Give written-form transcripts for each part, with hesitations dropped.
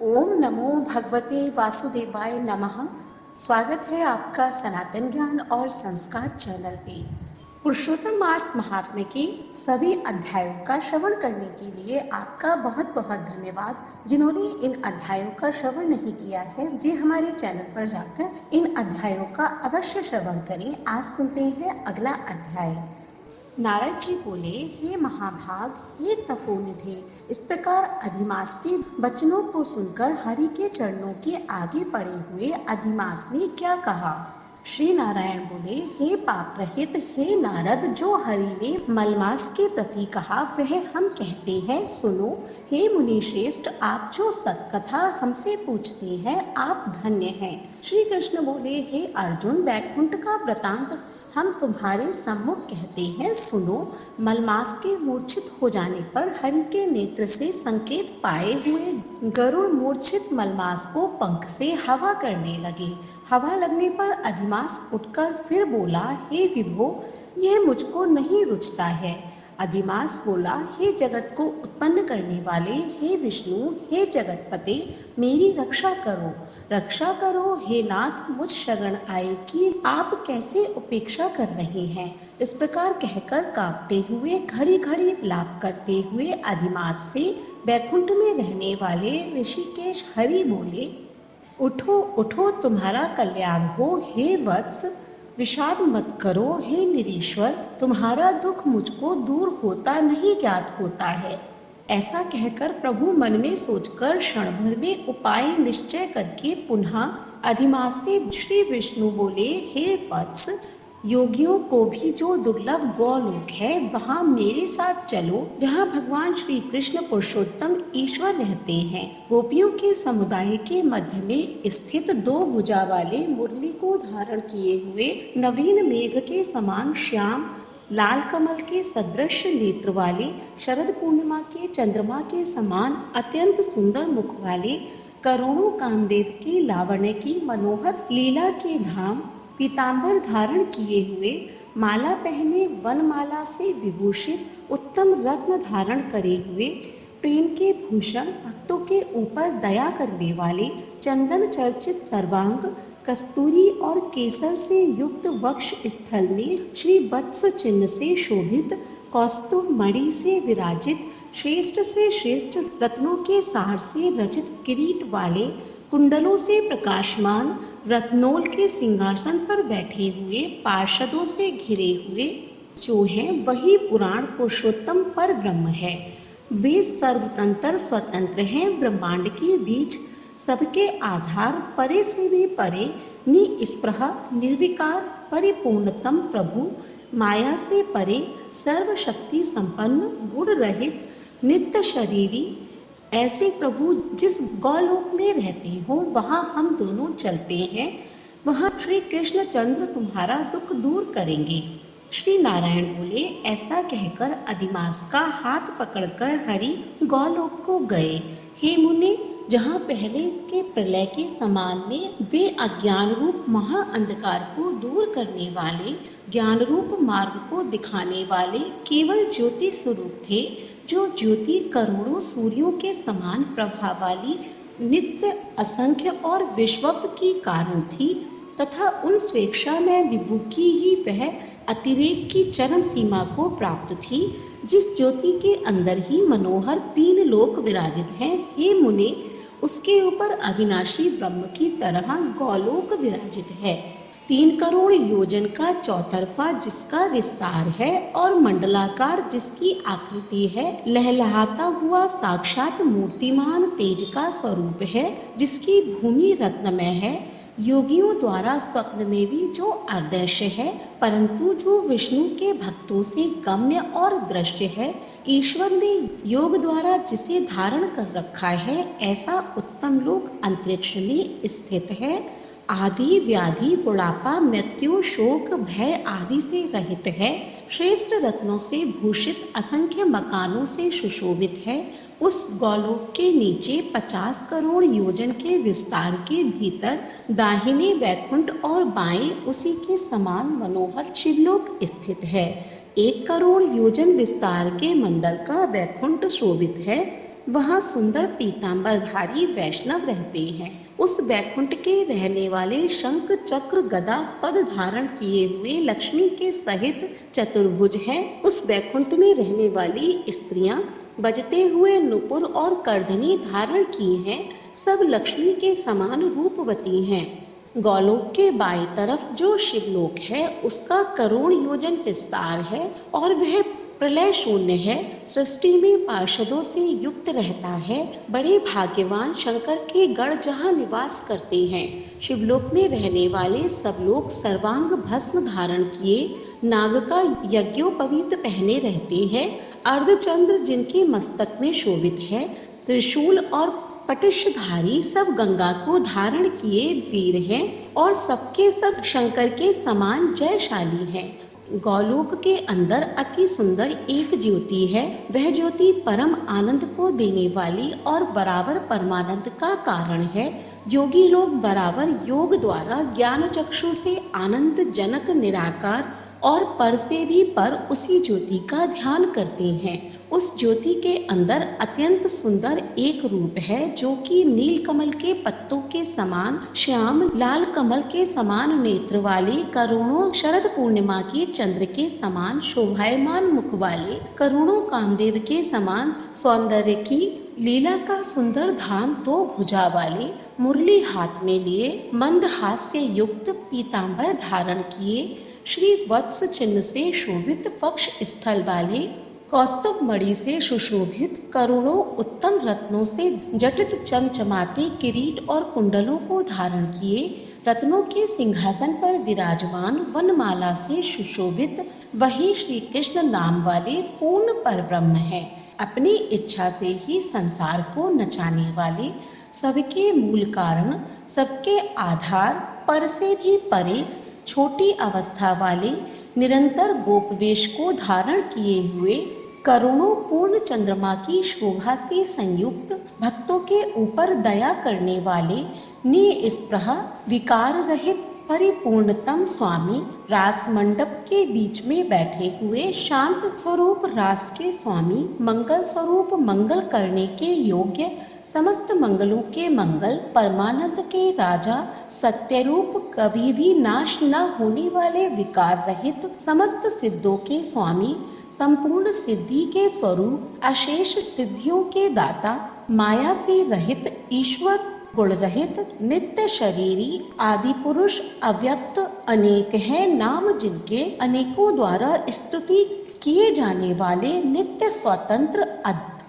ओम नमो भगवते वासुदेवाय नमः। स्वागत है आपका सनातन ज्ञान और संस्कार चैनल पे। पुरुषोत्तम मास महात्म्य के सभी अध्यायों का श्रवण करने के लिए आपका बहुत बहुत धन्यवाद। जिन्होंने इन अध्यायों का श्रवण नहीं किया है वे हमारे चैनल पर जाकर इन अध्यायों का अवश्य श्रवण करें। आज सुनते हैं अगला अध्याय। नारद जी बोले, हे महाभाग, हे तपोनिधि। इस प्रकार अधिमास के वचनों को सुनकर हरि के चरणों के आगे पड़े हुए अधिमास ने क्या कहा? श्री नारायण बोले, हे पाप रहित हे नारद, जो हरि ने मलमास के प्रति कहा वह हम कहते हैं, सुनो। हे मुनि श्रेष्ठ, आप जो सत्कथा हमसे पूछते हैं आप धन्य हैं। श्री कृष्ण बोले, हे अर्जुन, वैकुंठ का वृतांत हम तुम्हारे सम्मुख कहते हैं, सुनो। मलमास के मूर्छित हो जाने पर हरि के नेत्र से संकेत पाए हुए गरुड़ मूर्छित मलमास को पंख से हवा करने लगे। हवा लगने पर अधिमास उठकर फिर बोला, हे विभो, यह मुझको नहीं रुचता है। अधिमास बोला, हे जगत को उत्पन्न करने वाले, हे विष्णु, हे जगतपते, मेरी रक्षा करो, रक्षा करो। हे नाथ, मुझ शरण आए कि आप कैसे उपेक्षा कर रहे हैं। इस प्रकार कहकर कांपते हुए घड़ी घड़ी विलाप करते हुए अधिमास से वैकुंठ में रहने वाले ऋषिकेश हरि बोले, उठो उठो, तुम्हारा कल्याण हो। हे वत्स, विषाद मत करो। हे निरीश्वर, तुम्हारा दुख मुझको दूर होता नहीं ज्ञात होता है। ऐसा कहकर प्रभु मन में सोचकर क्षण भर में उपाय निश्चय करके पुनः अधिमास से श्री विष्णु बोले, हे वत्स, योगियों को भी जो दुर्लभ गौलोक है वहाँ मेरे साथ चलो, जहाँ भगवान श्री कृष्ण पुरुषोत्तम ईश्वर रहते हैं। गोपियों के समुदाय के मध्य में स्थित दो भुजा वाले मुरली को धारण किए हुए नवीन मेघ के समान श्याम लाल कमल के सदृश नेत्र वाले, शरद पूर्णिमा के चंद्रमा के समान अत्यंत सुंदर मुख वाले, करोड़ों कामदेव की लावण्य की मनोहर लीला के धाम, पीतांबर धारण किए हुए, माला पहने वनमाला से विभूषित, उत्तम रत्न धारण करे हुए, प्रेम के भूषण, भक्तों के ऊपर दया करने वाले, चंदन चर्चित सर्वांग, कस्तूरी और केसर से युक्त वक्ष स्थल में श्री वत्स चिन्ह से शोभित, कौस्तुभ मणि से विराजित, श्रेष्ठ से श्रेष्ठ रत्नों के सार से रचित किरीट वाले, कुंडलों से प्रकाशमान, रत्नोल के सिंहासन पर बैठे हुए, पार्षदों से घिरे हुए, जो हैं वही पुराण पुरुषोत्तम पर ब्रह्म है। वे सर्वतंत्र स्वतंत्र हैं, ब्रह्मांड के बीच सबके आधार, परे से भी परे, निस्पृह निर्विकार परिपूर्णतम प्रभु, माया से परे, सर्वशक्ति संपन्न, गुण रहित, नित्य शरीरी। ऐसे प्रभु जिस गौलोक में रहते हो वहाँ हम दोनों चलते हैं, वहाँ श्री कृष्ण चंद्र तुम्हारा दुख दूर करेंगे। श्री नारायण बोले, ऐसा कहकर अधिमास का हाथ पकड़कर हरि गौलोक को गए। हे मुनि, जहाँ पहले के प्रलय के समान में वे अज्ञान रूप महा अंधकार को दूर करने वाले, ज्ञान रूप मार्ग को दिखाने वाले केवल ज्योति स्वरूप थे, जो ज्योति करोड़ों सूर्यों के समान प्रभा वाली, नित्य, असंख्य और विश्वप की कारण थी, तथा उन स्वेच्छा में विभु की ही वह अतिरेक की चरम सीमा को प्राप्त थी, जिस ज्योति के अंदर ही मनोहर तीन लोक विराजित हैं। हे मुने, उसके ऊपर अविनाशी ब्रह्म की तरह गौलोक विराजित है। 3 करोड़ योजन का चौतरफा जिसका विस्तार है और मंडलाकार जिसकी आकृति है, लहलहाता हुआ साक्षात मूर्तिमान तेज का स्वरूप है, जिसकी भूमि रत्नमय है, योगियों द्वारा स्वप्न में भी जो अदृश्य है, परंतु जो विष्णु के भक्तों से गम्य और दृश्य है, ईश्वर ने योग द्वारा जिसे धारण कर रखा है, ऐसा उत्तम लोक अंतरिक्ष में स्थित है। आदि व्याधि बुढ़ापा मृत्यु शोक भय आदि से रहित है, श्रेष्ठ रत्नों से भूषित, असंख्य मकानों से सुशोभित है। उस गौलोक के नीचे 50 करोड़ योजन के विस्तार के भीतर दाहिने वैकुंठ और बाएं उसी के समान मनोहर शिवलोक स्थित है। 1 करोड़ योजन विस्तार के मंडल का वैकुंठ शोभित है। वहाँ सुंदर पीतांबरधारी वैष्णव रहते हैं। उस बैकुंठ के रहने वाले शंख चक्र गदा पद धारण किए हुए लक्ष्मी के सहित चतुर्भुज हैं। उस बैकुंठ में रहने वाली स्त्रियां बजते हुए नुपुर और करधनी धारण की हैं। सब लक्ष्मी के समान रूपवती हैं। गौलोक के बाईं तरफ जो शिवलोक है उसका करोड़ योजन विस्तार है और वह प्रलय शून्य है। सृष्टि में पार्षदों से युक्त रहता है। बड़े भाग्यवान शंकर के गण जहाँ निवास करते हैं। शिवलोक में रहने वाले सब लोग सर्वांग भस्म धारण किए नाग का यज्ञोपवीत पहने रहते हैं। अर्धचंद्र जिनके मस्तक में शोभित है, त्रिशूल और पटिशधारी सब गंगा को धारण किए वीर हैं और सबके सब शंकर के समान जयशाली हैं। गौलोक के अंदर अति सुंदर एक ज्योति है। वह ज्योति परम आनंद को देने वाली और बराबर परमानंद का कारण है। योगी लोग बराबर योग द्वारा ज्ञान चक्षु से आनंद जनक निराकार और पर से भी पर उसी ज्योति का ध्यान करते हैं। उस ज्योति के अंदर अत्यंत सुंदर एक रूप है जो कि नील कमल के पत्तों के समान श्याम, लाल कमल के समान नेत्र वाले, करोड़ों शरद पूर्णिमा के चंद्र के समान शोभायमान मुख वाले, करोड़ों कामदेव के समान सौंदर्य की लीला का सुंदर धाम दो भुजा वाले, मुरली हाथ में लिए, मंद हास्य युक्त पीतांबर धारण किए, श्री वत्स चिन्ह से शोभित वक्ष स्थल वाले, कौस्तुभ मणि से सुशोभित, करोड़ों उत्तम रत्नों से जटित चमचमाते किरीट और कुंडलों को धारण किए, रत्नों के सिंहासन पर विराजमान, वनमाला से सुशोभित वही श्री कृष्ण नाम वाले पूर्ण परब्रह्म है। अपनी इच्छा से ही संसार को नचाने वाले, सबके मूल कारण, सबके आधार, पर से भी परे, छोटी अवस्था वाले, निरंतर गोपवेश को धारण किए हुए, करोड़ों पूर्ण चंद्रमा की शोभा से संयुक्त, भक्तों के ऊपर दया करने वाले, निस्पृह विकार रहित परिपूर्णतम स्वामी, रास मंडप के बीच में बैठे हुए शांत स्वरूप रास के स्वामी, मंगल स्वरूप मंगल करने के योग्य, समस्त मंगलों के मंगल, परमानंद के राजा, सत्यरूप, कभी भी नाश न होने वाले विकार रहित, समस्त सिद्धों के स्वामी, संपूर्ण सिद्धि के स्वरूप, अशेष सिद्धियों के दाता, माया से रहित, ईश्वर गुण रहित, नित्य शरीरी, आदि पुरुष, अव्यक्त, अनेक हैं नाम जिनके, अनेकों द्वारा स्तुति किए जाने वाले, नित्य स्वतंत्र,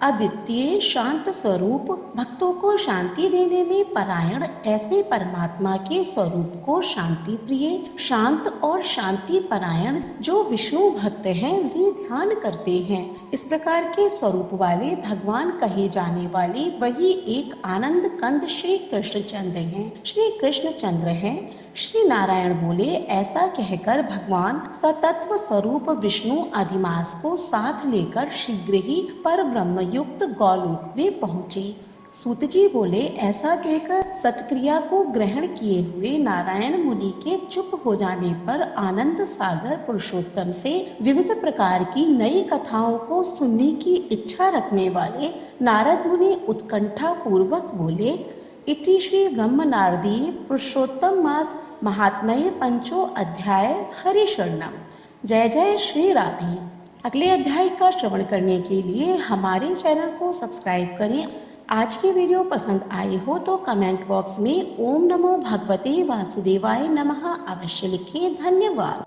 अद्वितीय शांत स्वरूप, भक्तों को शांति देने में परायण, ऐसे परमात्मा के स्वरूप को शांति प्रिय, शांत और शांति परायण जो विष्णु भक्त हैं वे ध्यान करते हैं। इस प्रकार के स्वरूप वाले भगवान कहे जाने वाले वही एक आनंद कंद श्री कृष्णचंद्र हैं। श्री कृष्णचंद्र हैं। श्री नारायण बोले, ऐसा कहकर भगवान सतत्व स्वरूप विष्णु अधिमास को साथ लेकर शीघ्र ही पर ब्रह्म युक्त गौलोक में पहुँचे। सूत जी बोले, ऐसा कहकर सत्क्रिया को ग्रहण किए हुए नारायण मुनि के चुप हो जाने पर आनंद सागर पुरुषोत्तम से विविध प्रकार की नई कथाओं को सुनने की इच्छा रखने वाले नारद मुनि उत्कंठा पूर्वक बोले, इति श्री ब्रह्म नारदीय पुरुषोत्तम मास महात्म्य पंचो अध्याय हरि शरणम। जय जय श्री राधे। अगले अध्याय का श्रवण करने के लिए हमारे चैनल को सब्सक्राइब करें। आज की वीडियो पसंद आई हो तो कमेंट बॉक्स में ओम नमो भगवते वासुदेवाय नमः अवश्य लिखें। धन्यवाद।